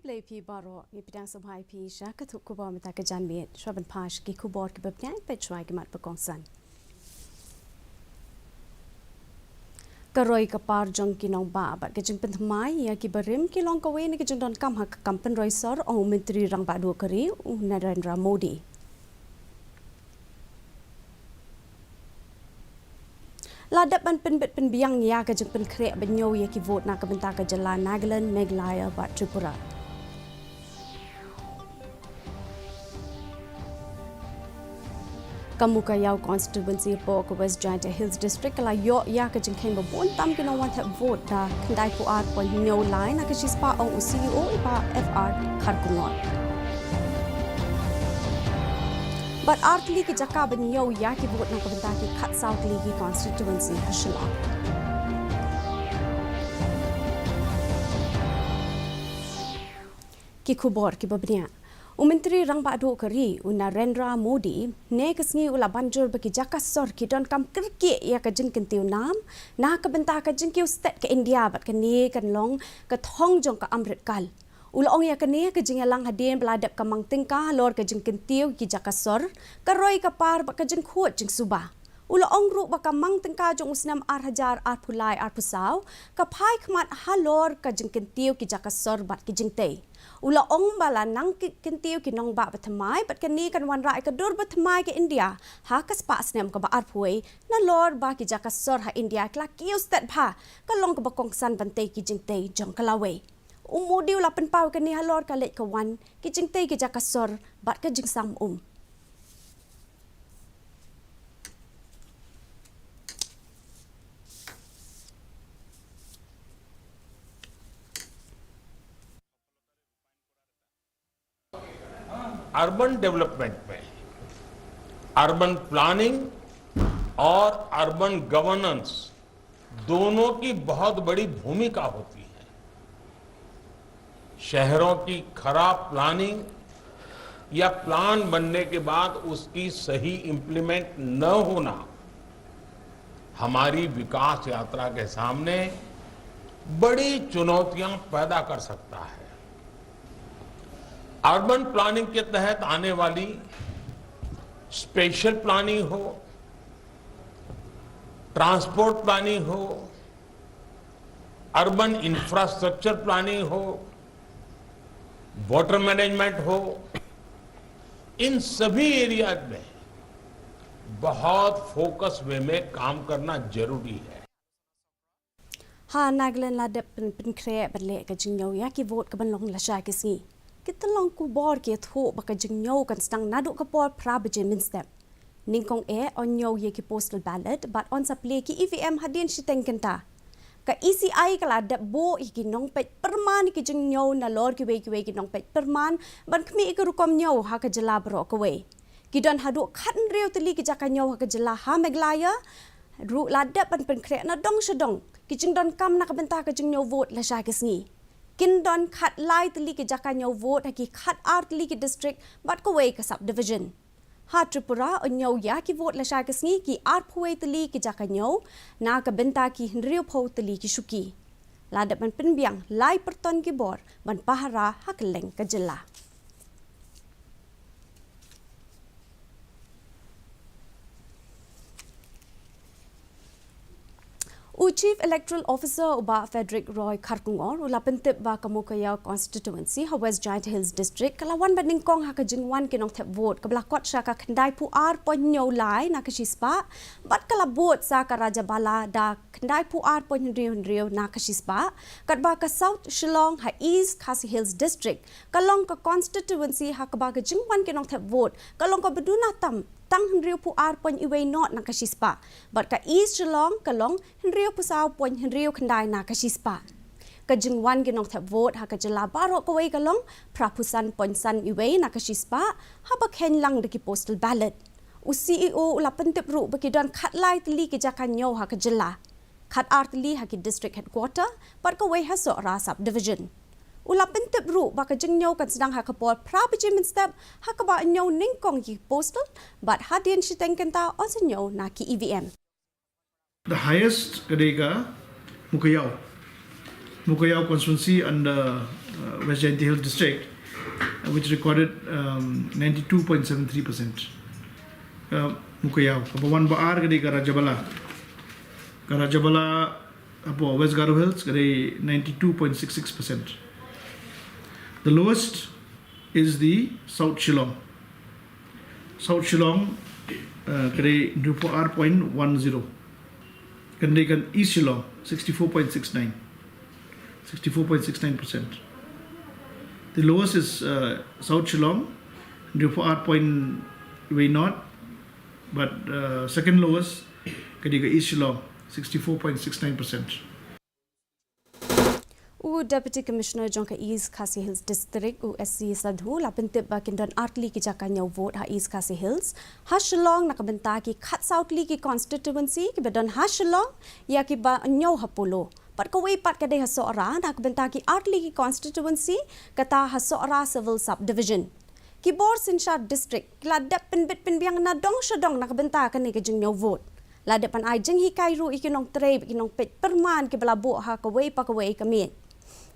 play P baro ni pidang samhai P sha ka thuk ko ba mata ka jan met shwaban phash ki khu bor ki bap nyai pe chwai ki mat pa kong san karoi ka par jong ki nong ba ba ke jing pen thmai ya ki barim ki long ka we ni ki jing don kam ha kam pen roi sor ong mentri rang ba do kari Narendra Modi Ladap ban pen biang ya ka jing pen kre ban nyo ya ki vote na ka benta ka jala Nagaland Meghalaya ba Tripura Kamuka Yau constituency po ko West Giant Hills district kala yo ya ka jing khen ba bon tam ki no wan tha vote da khandai pu ar po nyo line na ka shi spa ong CEO ba FR kharkunot But artli ki jaka ban yo ya ki vote na ka benta ki khat south li ki constituency hashla ki khubor ki babnia Menteri Rang Bado Kari Narendra Modi ne kesngi ula banjur bagi jaka sor ki don kam kerki ya ka jing kentiu nam na ka benta ka jing kiu state ka India bat ka ni kan long ka thong jong ka amrit kal ula ong ya ka ne ka jing lang hadien beladap ka mang tingka lor ka jing kentiu ki jaka sor ka roi ka par ba ka jing khuat jing suba Ula ong ru baka mang tengka jong usnam ar hajar ar pulai ar pusaw ka phai khmat halor ka jing kentiu ki jaka sor bat ki jing tei Ula ong bala nang kentiu ki nong ba bathamai bat kan ni kan wan rai ka dur bathamai ke India ha ka spa snem ka ba ar phuai na lor ba ki jaka sor ha India kla kiu stat pha ka long ka bakong san ban tei ki jing tei jong kalawe Umudi ula pen pau ka ni halor ka let ka wan ki jing tei ki jaka sor bat ka jing sam urban development में urban planning और urban governance दोनों की बहुत बड़ी भूमिका होती है शहरों की खराब प्लानिंग या प्लान बनने के बाद उसकी सही इंप्लीमेंट न होना हमारी विकास यात्रा के सामने बड़ी चुनौतियां पैदा कर सकता है अर्बन प्लानिंग के तहत आने वाली स्पेशल प्लानिंग हो ट्रांसपोर्ट प्लानिंग हो अर्बन इंफ्रास्ट्रक्चर प्लानिंग हो वाटर मैनेजमेंट हो इन सभी एरियाज में बहुत फोकस वे में काम करना जरूरी है Ha Nagaland la de pen kre bale ka jingyo ya ki vote ka ban long la sha ki si Kita long ku bor ke tho baka jingyo kan stang nadu ka por pra beje min step. Ningkong on yo ye ki postal ballot but on sa play ki EVM hadin shiteng kenta. Ka ECI kala da bo ki nong pet perman ki jingyo na lor ki we ki nong pet perman ban khmi ka rukom nyo ha ka jala bro ka we. Ki don hadu khan rew tali ki jaka nyo ha ka jala ha Meghalaya ru la da pen kre na dong shadong ki jing don kam na ka benta ka jingyo vote la sha ki sngi. Kin don khat lai tali ki jaka nyo vote ha ki khat ar tali ki district bat ko way ka subdivision. Ha Tripura on nyo ya ki vote la sha kasngi ki ar phuai tali ki jaka nyo na ka benta ki hinriu pho tali ki shuki. Ladap man pinbiang lai perton ki bor ban pahara hakleng ka jilla. Chief Electoral Officer Uba Frederick Roy Kharkungor ula pentip ba Kamukaya constituency ha West Giant Hills district kalawan banding kong ha ka jingwan kinong thep vote kabla kot sha ka khandai pu ar ponyo lai na ka shispa bat kala vote sa ka Raja Bala da khandai pu ar ponyo na ka shispa kat ba ka South Shillong ha East KHASI Hills district kalong ka constituency ha ka ba ka jingwan kinong thep vote kalong ka beduna tam tang Henry pu ar pon iwe not na kashispa but ka East Shillong kalong Henry pu saw pon Henry khandai na kashispa ka jingwan ginong tha vote ha ka jala baro ko wei kalong prapusan pon san iwe na kashispa ha ba khen lang de ki postal ballot u CEO ula pentip ru ba ki don khat lai tli ki jaka nyo ha ka jala khat ar tli ha ki district headquarter par ko wei ha so ra subdivision Ula pentip ru baka jingyo kan sedang ha kapol pra bejimin step ha ka ba nyo ningkong ki postal but hadin shiteng kenta onsenyo na ki EVM. The highest kadega Mukayao constituency under West Jainti Hills district, which recorded 92.73%. Mukayao. Kapawan Baar kadi Karajabala. Karajabala apo West Garo Hills kadi 92.66%. The lowest is the South Shillong. South Shillong kadi 24.10. Kandikan East Shillong 64.69. 64.69%. The lowest is South Shillong, 24.0, but second lowest, Kadiga East Shillong, 64.69%. Deputy Commissioner Jonka East KHASI Hills District USC Sadhu lapintip bakindan artli ki jakanya vote ha East KHASI Hills ha Shillong nakabenta ki Khat South Li ki constituency ki bedan ha Shillong ya ki ba nyau hapolo pat kawai pat kadai ha Soara nakabenta ki artli ki constituency kata ha Soara civil subdivision ki Bor Sinshar District la dep pinbit pinbiang na dong shadong nakabenta kan ni ka jing nyau vote la depan ai jing hi kairu ikinong trade ikinong pet perman ki balabo ha kawai pa kawai kamin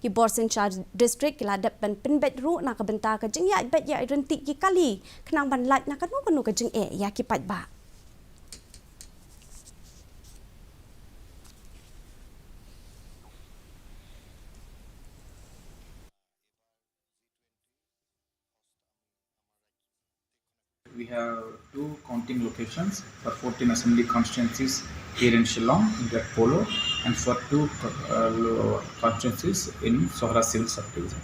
ki Bor Sinshar District ki ladap ban pinbet ru na kabenta ka jing ya bet ya renti ki kali kenang ban lat na kanu kanu ka jing ya ki pat ba We have 2 counting locations for 14 assembly constituencies here in Shillong, in that Polo, and for 2 constituencies in Sohra Civil Subdivision.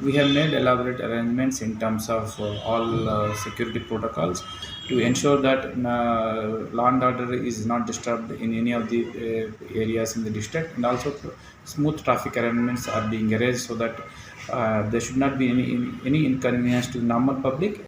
We have made elaborate arrangements in terms of all security protocols to ensure that law and order is not disturbed in any of the areas in the district, and also smooth traffic arrangements are being arranged so that there should not be any inconvenience to the normal public.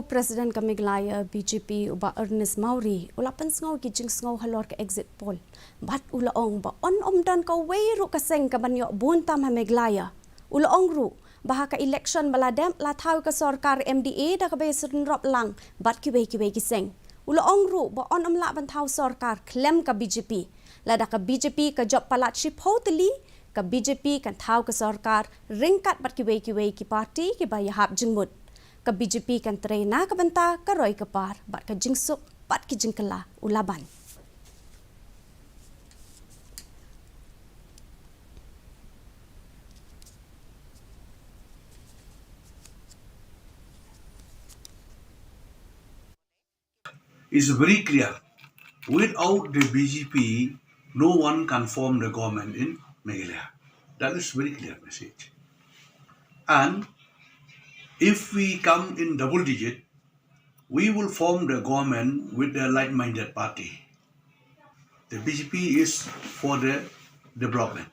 President ka Meghalaya BJP uba Ernest Mauri ulapan sngaw ki jing sngaw halor ka exit poll bat ulaong ba on dan ka weiru ka seng ka banyo buntam ha Meghalaya ulaong ru baha ka election baladem la thaw ka sarkar MDA da ka besun rop lang bat ki ki seng ulaong ru ba on la ban thaw sarkar klem ka BJP la da ka BJP ka job palat ship hoteli ka BJP kan thaw ka sarkar ringkat bat ki ki party ki ba yahap jingmut ka BJP kan trena ka banta ka roy ka par bat ka jingsuk bat ki jingkala ulaban is very clear. Without the BJP, no one can form the government in Meghalaya. That is very clear message. And if we come in double digit, we will form the government with the like-minded party. The BJP is for the development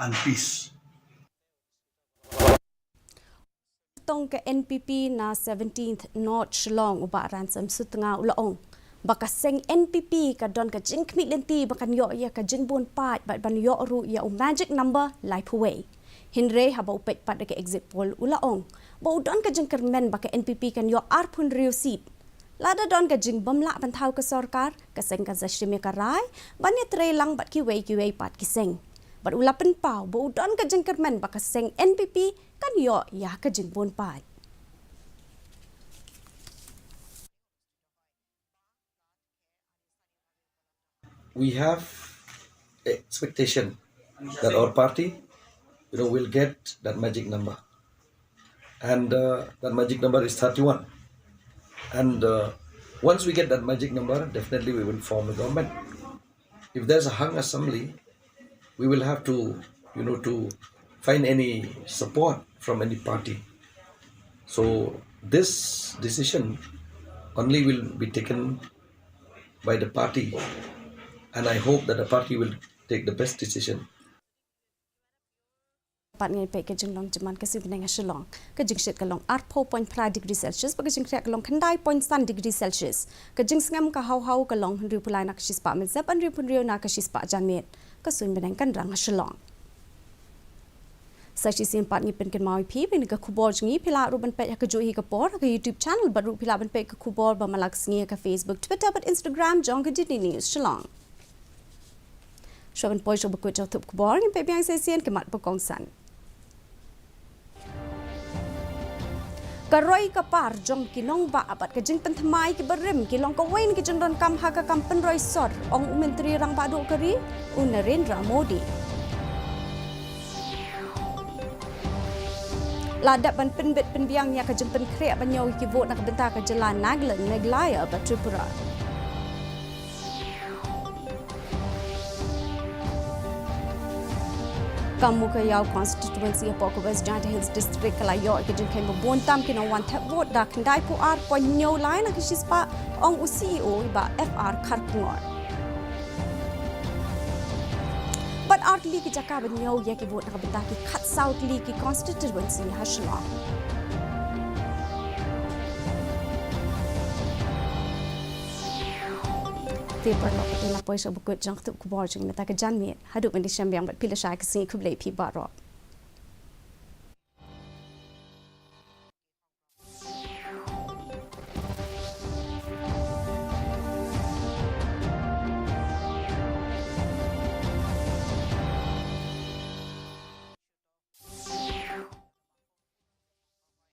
and peace. Tong ka NPP na 17th North Shillong uba ransom sutnga ulaong baka seng NPP ka don ka jing kmi lenti bakan yo ya ka jing bon pat bat ban yo ru ya magic number life away hinre haba upet pat ka exit poll ulaong ba don ka jing kermen baka NPP kan yo arpun rio seat lada don ka jing bamla ban thau ka sarkar ka seng ka zashime ka rai ban ya tre lang bat ki wei pat ki seng bat ulapan pau ba don ka jing kermen baka seng NPP kan yo ya ka jing bon pat we have expectation that our party will get that magic number, and that magic number is 31, and once we get that magic number, definitely we will form a government. If there's a hung assembly, we will have to to find any support from any party. So this decision only will be taken by the party, and I hope that the party will take the best decision. Pat ngai pe ke jing long jaman ka sibneng Shillong ka jing shet ka long 4.5 degree Celsius ba ka jing ka long khandai 0.3 degree Celsius ka jing sngam ka hau ka long ri pulai na ka shispa men zap an ri pun rio na ka shispa janmet ka suin beneng kan rang Shillong Sashi sin pat ngi pen ken mai phi ben ka khubor ngi phila ru ban pe ka jo hi ka por ka YouTube channel ba ru phila ban pe ka khubor ba malak sngi ka Facebook Twitter but Instagram jong ka news Shillong Shawan poi show bakut jauh tup kubor yang pebiang sesian kemat pekongsan. Karoi kapar jong kinong ba abat kajing pentemai ki berim kilong kawain ki jendron kam haka kam penroi sor ong menteri rang badu kari Narendra Modi. Ladap ban penbit penbiang nya kajing penkriak banyau ki vot nak bentar ke jalan Naglan Meghalaya ba Tripura. Kamu kayau constituency apa ke West Giant Hills District kalayo ke jengkai membontam kena wan tap vote dah kendai puar ponyo lain nak sispa ong CEO ba FR Kharkungor. But art li ki jaka banyo ya ki vote nak bentar ki cut south li ki constituency hashlong. Tiap orang kita lapor sebut jangkut kubur jeng mata kejan miet. Hadut mendisam yang berpilih saya kesini kublai pi barok.